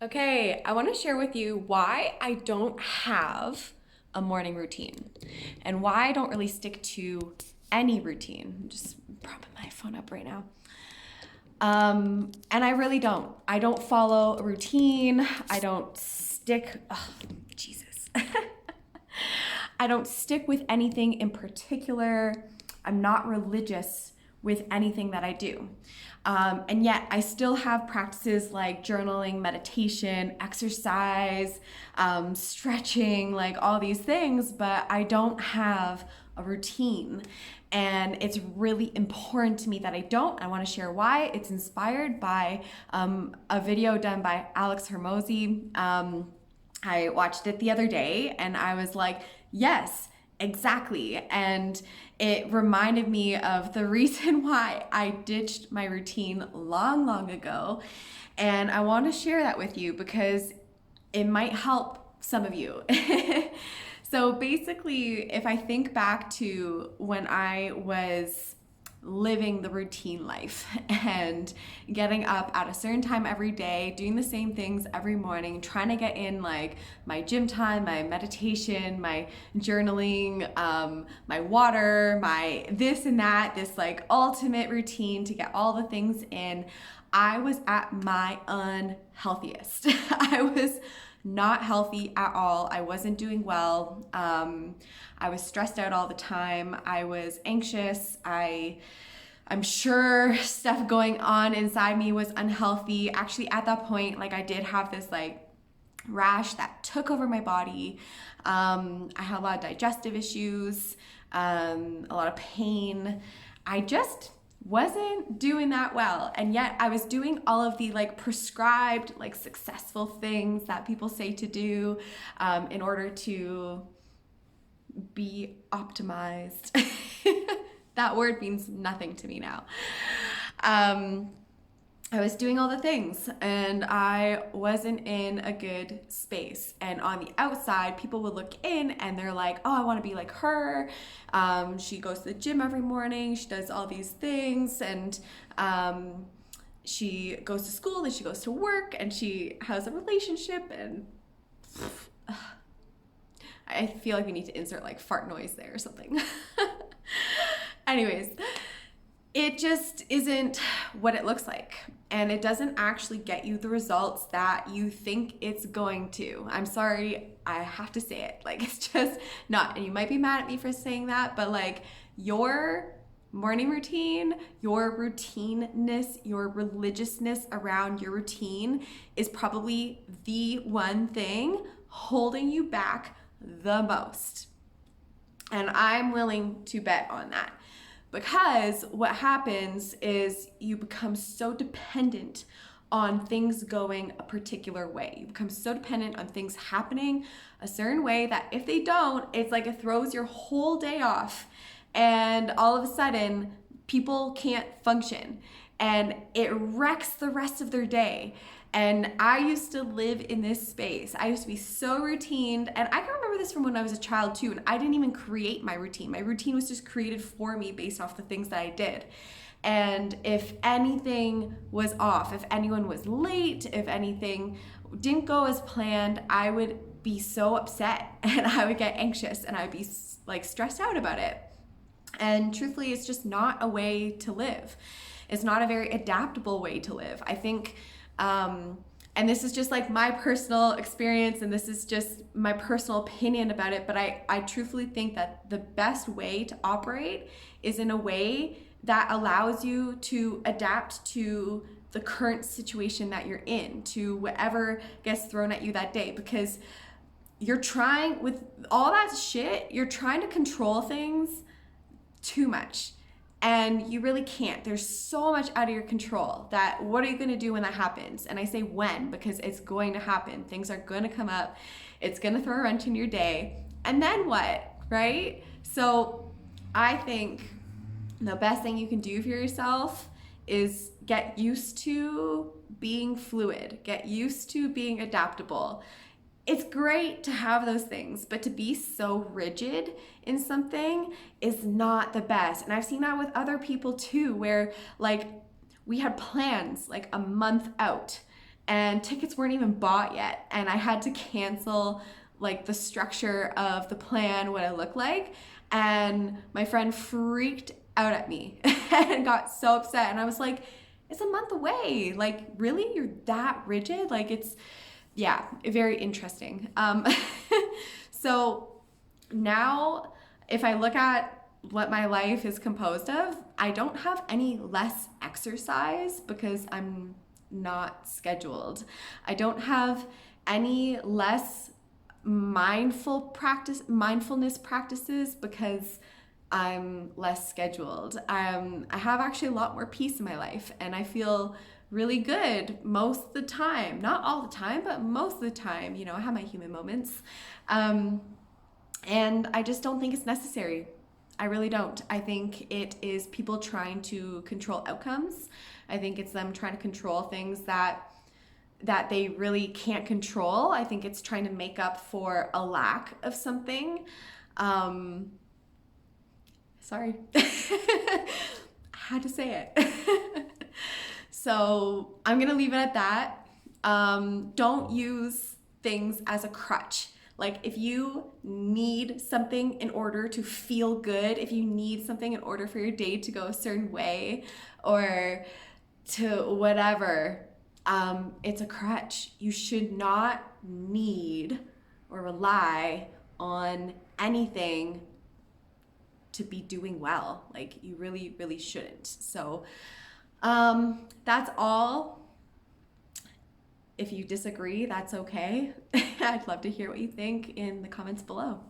Okay, I want to share with you why I don't have a morning routine and why I don't really stick to any routine. I'm just propping my phone up right now. And I really don't. I don't follow a routine. I don't stick. Oh, Jesus. I don't stick with anything in particular. I'm not religious with anything that I do. And yet I still have practices like journaling, meditation, exercise, stretching, like all these things, but I don't have a routine. And it's really important to me that I don't. I want to share why. It's inspired by a video done by Alex Hermosi. I watched it the other day and I was like, yes, exactly. And it reminded me of the reason why I ditched my routine long, long ago. And I want to share that with you because it might help some of you. So basically, if I think back to when I was living the routine life and getting up at a certain time every day, doing the same things every morning, trying to get in like my gym time, my meditation, my journaling, my water, my this and that, this like ultimate routine to get all the things in, I was at my unhealthiest. I was not healthy at all. I wasn't doing well. I was stressed out all the time. I was anxious. I'm sure stuff going on inside me was unhealthy. Actually, at that point, like I did have this like rash that took over my body. I had a lot of digestive issues, a lot of pain. I just wasn't doing that well, and yet I was doing all of the like prescribed like successful things that people say to do in order to be optimized. That word means nothing to me now. I was doing all the things and I wasn't in a good space. And on the outside, people would look in and they're like, oh, I want to be like her. She goes to the gym every morning. She does all these things. And she goes to school and she goes to work and she has a relationship. And I feel like we need to insert like fart noise there or something. Anyways, it just isn't what it looks like. And it doesn't actually get you the results that you think it's going to. I'm sorry, I have to say it. Like, it's just not. And you might be mad at me for saying that, but like your morning routine, your routineness, your religiousness around your routine is probably the one thing holding you back the most. And I'm willing to bet on that. Because what happens is you become so dependent on things going a particular way. You become so dependent on things happening a certain way that if they don't, it's like it throws your whole day off. And all of a sudden, people can't function. And it wrecks the rest of their day. And I used to live in this space. I used to be so routined. And I can remember this from when I was a child too. And I didn't even create my routine. My routine was just created for me based off the things that I did. And if anything was off, if anyone was late, if anything didn't go as planned, I would be so upset and I would get anxious and I would be like stressed out about it. And truthfully, it's just not a way to live. It's not a very adaptable way to live. I think and this is just like my personal experience and this is just my personal opinion about it, but I truthfully think that the best way to operate is in a way that allows you to adapt to the current situation that you're in, to whatever gets thrown at you that day, because you're trying, with all that shit, you're trying to control things too much. And you really can't. There's so much out of your control that what are you going to do when that happens? And I say when, because it's going to happen. Things are going to come up. It's going to throw a wrench in your day. And then what, right? So I think the best thing you can do for yourself is get used to being fluid, get used to being adaptable. It's great to have those things, but to be so rigid in something is not the best. And I've seen that with other people too, where like we had plans like a month out and tickets weren't even bought yet. And I had to cancel like the structure of the plan, what it looked like. And my friend freaked out at me and got so upset. And I was like, it's a month away. Like, really? You're that rigid? Like, it's, yeah, very interesting. So now, if I look at what my life is composed of, I don't have any less exercise because I'm not scheduled. I don't have any less mindfulness practices because I'm less scheduled. I have actually a lot more peace in my life, and I feel really good most of the time. Not all the time, but most of the time. You know, I have my human moments. And I just don't think it's necessary. I really don't. I think it is people trying to control outcomes. I think it's them trying to control things that they really can't control. I think it's trying to make up for a lack of something. Sorry. I had to say it. So I'm going to leave it at that. Don't use things as a crutch. Like, if you need something in order to feel good, if you need something in order for your day to go a certain way or to whatever, it's a crutch. You should not need or rely on anything to be doing well. Like, you really, really shouldn't. So that's all. If you disagree, that's okay. I'd love to hear what you think in the comments below.